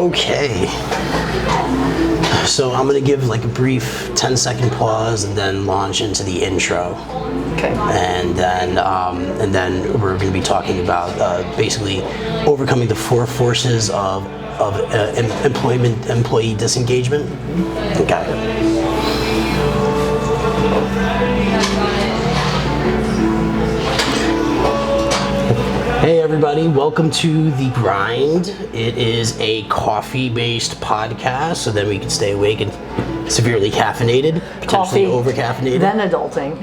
Okay. So I'm going to give like a brief 10-second pause and then launch into the intro. Okay. And then we're going to be talking about basically overcoming the 4 forces of employee disengagement. Okay. Hey everybody, welcome to The Grind. It is a coffee-based podcast, so then we can stay awake and severely caffeinated, potentially over-caffeinated. Then adulting.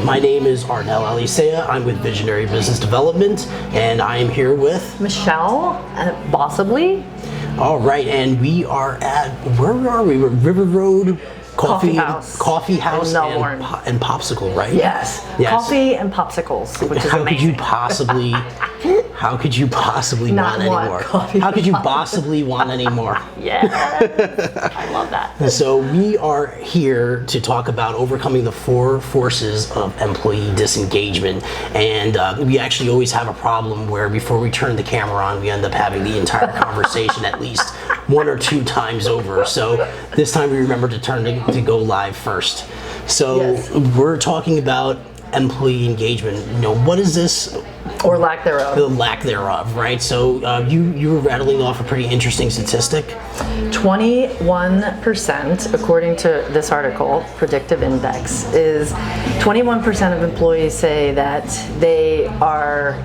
My name is Arnel Alicea. I'm with Visionary Business Development, and I am here with Michelle at Bossibly. All right, and we are at, where are we? We're River Road Coffee House and Popsicle, right? Yes. Coffee and popsicles, which is How amazing. How could you possibly Not want want any more? coffee How could you possibly want any more? Yes. I love that. So we are here to talk about overcoming the 4 forces of employee disengagement. And we actually always have a problem where before we turn the camera on, we end up having the entire conversation at least 1 or 2 times over. So this time we remember to go live first. So Yes. we're talking about employee engagement. You know, what is this? Or lack thereof. The lack thereof, right? So you were rattling off a pretty interesting statistic. 21%, according to this article, predictive index, is 21% of employees say that they are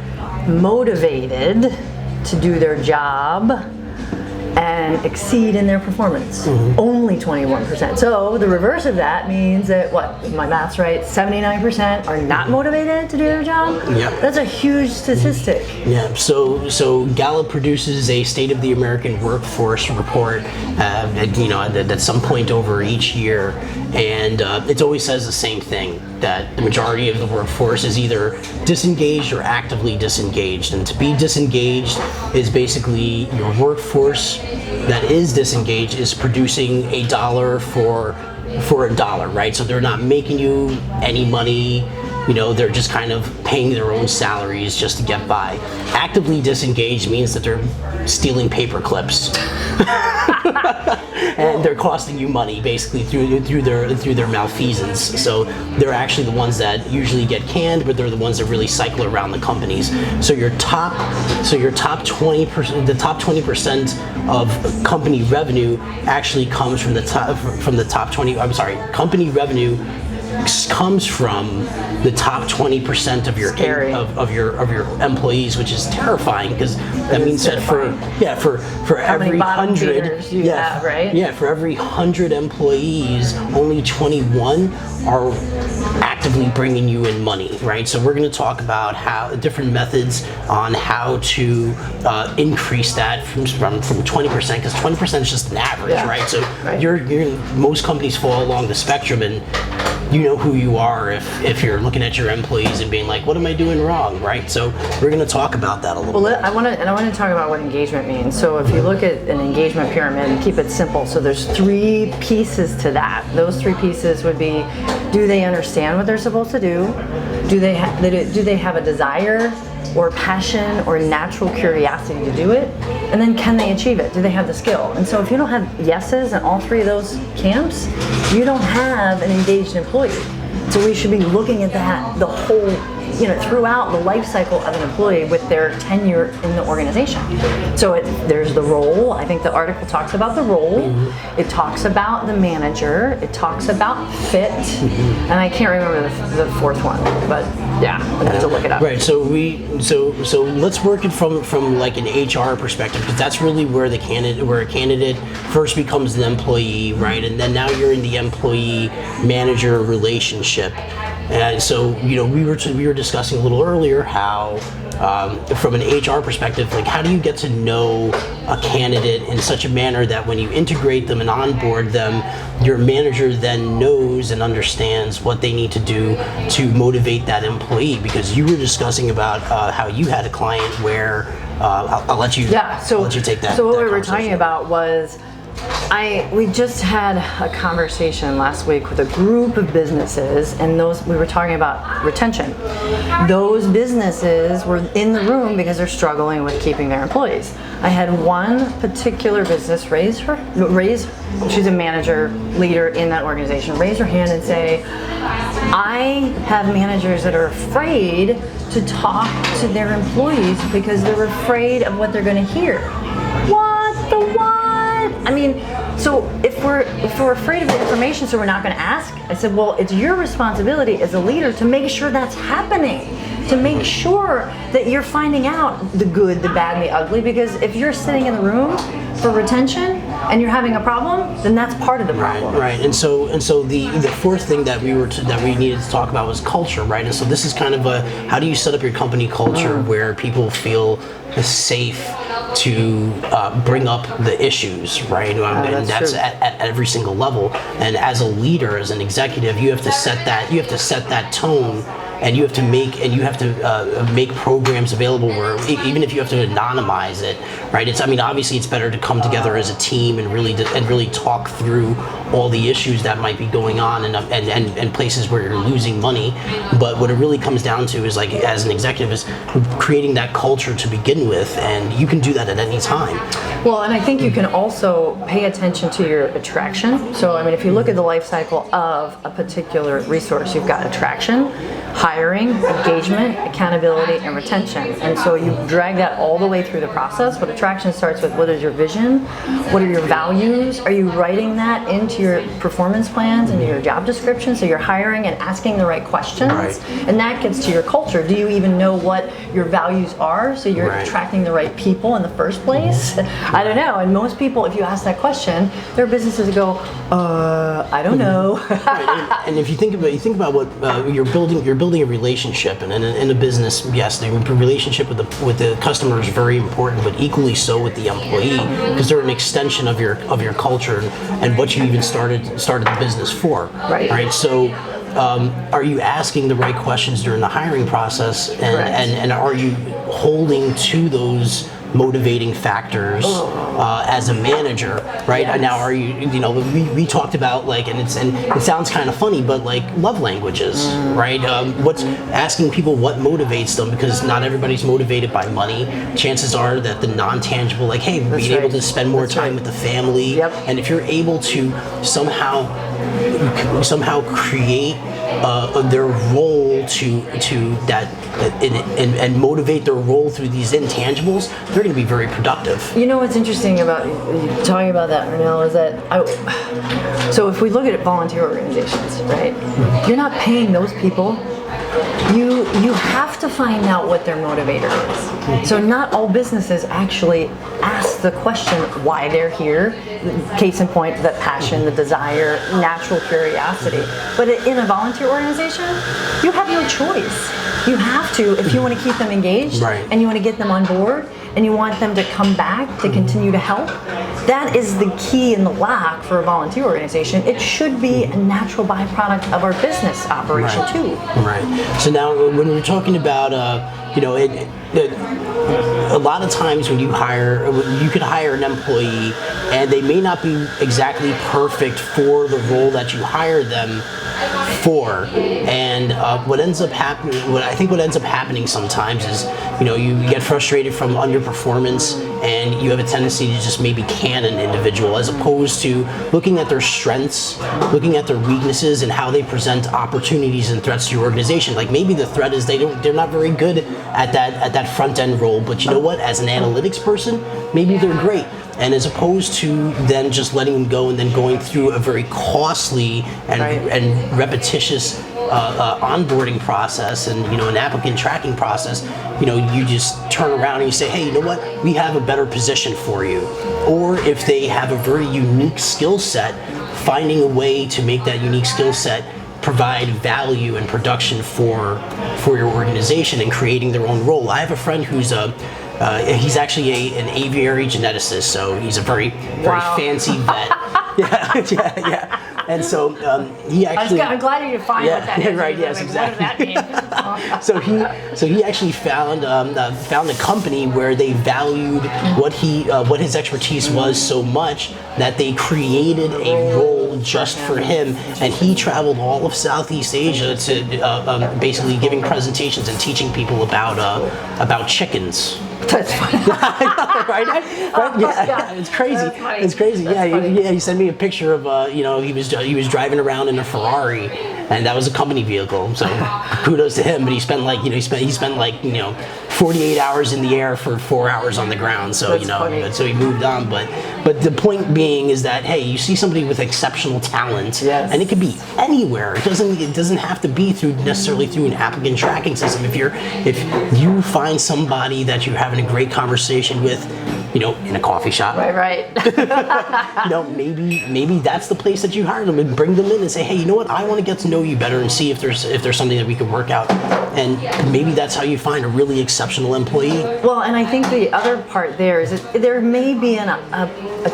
motivated to do their job and exceed in their performance. Only 21%. So the reverse of that means that, what, if my math's right, 79% are not motivated to do their job? Yep. That's a huge statistic. Yeah, so Gallup produces a State of the American Workforce report at some point over each year, and it always says the same thing, that the majority of the workforce is either disengaged or actively disengaged. And to be disengaged is basically your workforce that is disengaged is producing a dollar for a dollar, right? So they're not making you any money. You know, they're just kind of paying their own salaries just to get by. Actively disengaged means that they're stealing paper clips. And they're costing you money basically through their malfeasance. So they're actually the ones that usually get canned, but they're the ones that really cycle around the companies. So your top 20%, the top 20% of company revenue actually comes from the top 20. I'm sorry, company revenue comes from the top 20% of your employees, which is terrifying, because that means that for every 100 you have, right? Yeah, for every 100 employees, only 21 are actively bringing you in money, right? So we're going to talk about how different methods on how to increase that from 20%, because 20% is just an average, right? So most companies fall along the spectrum, and you know who you are if you're looking at your employees and being like, what am I doing wrong, right? So we're going to talk about that a little bit. I want to talk about what engagement means. So if you look at an engagement pyramid and keep it simple, so there's 3 pieces to that. Those 3 pieces would be, do they understand what they're supposed to do? Do they have a desire or passion or natural curiosity to do it? And then can they achieve it? Do they have the skill? And so if you don't have yeses in all 3 of those camps, you don't have an engaged employee. So we should be looking at that the whole, throughout the life cycle of an employee with their tenure in the organization. So there's the role. I think the article talks about the role. It talks about the manager. It talks about fit. And I can't remember the 4th one, but yeah, I have to look it up. Right. So let's work it from like an HR perspective, because that's really where a candidate first becomes an employee, right? And then now you're in the employee manager relationship. And so, we were discussing a little earlier how, from an HR perspective, like how do you get to know a candidate in such a manner that when you integrate them and onboard them, your manager then knows and understands what they need to do to motivate that employee? Because you were discussing about how you had a client where I'll let you take that. So what that we were talking about was, We just had a conversation last week with a group of businesses, and we were talking about retention. Those businesses were in the room because they're struggling with keeping their employees. I had one particular business she's a manager, leader in that organization, raise her hand and say, I have managers that are afraid to talk to their employees because they're afraid of what they're going to hear. What the what? I mean, so if we're afraid of the information, so we're not going to ask. I said, well, it's your responsibility as a leader to make sure that's happening, to make sure that you're finding out the good, the bad, and the ugly. Because if you're sitting in the room for retention and you're having a problem, then that's part of the problem. Right. And so the fourth thing that we needed to talk about was culture, right? And so this is kind of how do you set up your company culture where people feel safe to bring up the issues, right? And that's at every single level. And as a leader, as an executive, you have to set that tone. And you have to make programs available where even if you have to anonymize it, right? Obviously it's better to come together as a team and really talk through all the issues that might be going on and places where you're losing money. But what it really comes down to is, like, as an executive, is creating that culture to begin with, and you can do that at any time. Well, and I think you can also pay attention to your attraction. So, if you look at the life cycle of a particular resource, you've got attraction, hiring, engagement, accountability, and retention. And so you drag that all the way through the process. But attraction starts with, what is your vision? What are your values? Are you writing that into your performance plans, into your job description? So you're hiring and asking the right questions. Right. And that gets to your culture. Do you even know what your values are? So you're attracting the right people in the first place? I don't know. And most people, if you ask that question, their businesses go, I don't know. Right. And if you think about what you're building a relationship, and in a business, yes, the relationship with the customer is very important, but equally so with the employee, because they're an extension of your culture and what you even started the business for. Right. So, are you asking the right questions during the hiring process, and are you holding to those motivating factors as a manager, right? Yes. Now, are we talked about, like, and it sounds kind of funny, but like love languages, right? What's asking people what motivates them, because not everybody's motivated by money. Chances are that the non-tangible, like, hey, being able to spend more time with the family, and if you're able to somehow create their role to that and motivate their role through these intangibles, they're going to be very productive. You know what's interesting about talking about that, Arnel, is that so if we look at volunteer organizations, right? You're not paying those people. You have to find out what their motivator is. So not all businesses actually ask the question why they're here. Case in point, the passion, the desire, natural curiosity. But in a volunteer organization, you have no choice. You have to, if you want to keep them engaged, and you want to get them on board, and you want them to come back to continue to help. That is the key and the lack for a volunteer organization. It should be a natural byproduct of our business operation too. Right. So now, when we're talking about, a lot of times when you could hire an employee, and they may not be exactly perfect for the role that you hire them for. And what I think what ends up happening sometimes is, you get frustrated from underperformance, and you have a tendency to just maybe can an individual, as opposed to looking at their strengths, looking at their weaknesses, and how they present opportunities and threats to your organization. Like, maybe the threat is they're not very good at that front end role, but you know what? As an analytics person, maybe they're great. And as opposed to then just letting them go and then going through a very costly and repetitious onboarding process and an applicant tracking process, you just turn around and you say, hey, you know what? We have a better position for you. Or if they have a very unique skill set, finding a way to make that unique skill set provide value and production for your organization and creating their own role. I have a friend who's he's actually an aviary geneticist, so he's a very fancy vet. yeah. And so he actually. I'm glad you defined what that is. Right. Yes. Exactly. What does that mean? So he actually found a company where they valued what his expertise was so much that they created a role just for him, and he traveled all of Southeast Asia to basically giving presentations and teaching people about chickens. That's funny. Right? Yeah, it's crazy. It's crazy. He sent me a picture of he was driving around in a Ferrari, and that was a company vehicle. So kudos to him. But he spent he spent 48 hours in the air for 4 hours on the ground. So so he moved on. But the point being is that, hey, you see somebody with exceptional talent, and it could be anywhere. It doesn't have to be necessarily through an applicant tracking system. If you find somebody that you're having a great conversation with, in a coffee shop, right. maybe that's the place that you hire them, and bring them in and say, hey, you know what? I want to get to know you better and see if there's something that we could work out. And maybe that's how you find a really exceptional employee. Well, and I think the other part there is that there may be a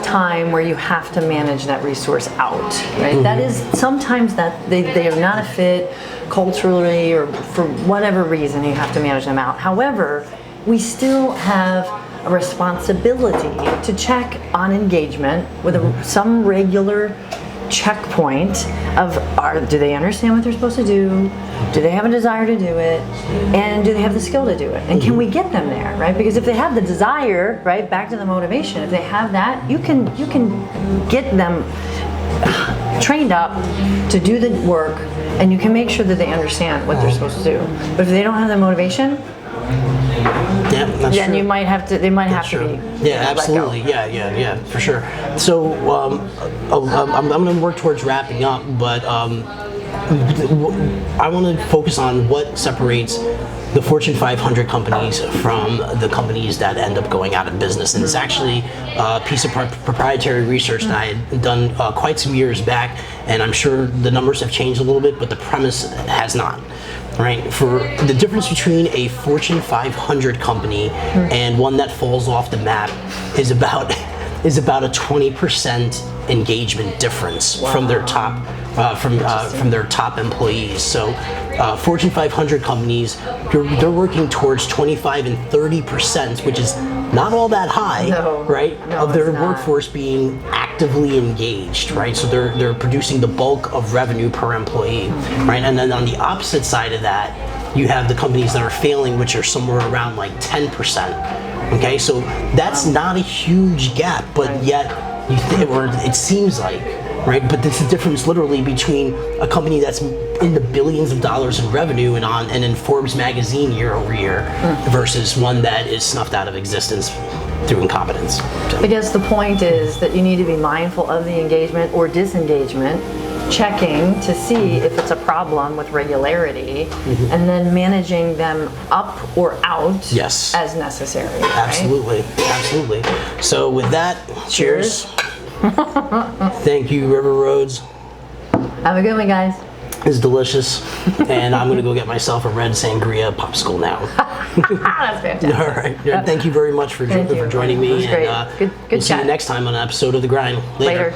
time where you have to manage that resource out, right? Mm-hmm. That is sometimes that they are not a fit culturally, or for whatever reason you have to manage them out. However, we still have a responsibility to check on engagement with some regular checkpoint of do they understand what they're supposed to do they have a desire to do it, and do they have the skill to do it, and can we get them there, right? Because if they have the desire, right, back to the motivation, if they have that, you can get them trained up to do the work, and you can make sure that they understand what they're supposed to do. But if they don't have the motivation, then you might have to. They might have to be. Yeah, absolutely. Yeah, for sure. So I'm going to work towards wrapping up, but I want to focus on what separates the Fortune 500 companies from the companies that end up going out of business. And it's actually a piece of proprietary research that I had done quite some years back, and I'm sure the numbers have changed a little bit, but the premise has not. Right, for the difference between a Fortune 500 company and one that falls off the map is about a 20% engagement difference from their top from their top employees. So Fortune 500 companies, they're working towards 25 and 30%, which is not all that high, of their workforce being actively engaged, right? So they're producing the bulk of revenue per employee, right? And then on the opposite side of that, you have the companies that are failing, which are somewhere around like 10%. Okay, so that's not a huge gap, but yet it seems like, right? But there's a difference literally between a company that's in the billions of dollars in revenue and in Forbes magazine year over year versus one that is snuffed out of existence through incompetence. So. I guess the point is that you need to be mindful of the engagement or disengagement, checking to see if it's a problem with regularity, and then managing them up or out as necessary. Absolutely, absolutely. So with that, cheers. Thank you, River Roads. Have a good one, guys. It's delicious, and I'm gonna go get myself a red sangria popsicle now. That's fantastic. All right. Thank you very much for joining me, and good we'll see you next time on an episode of The Grind. Later.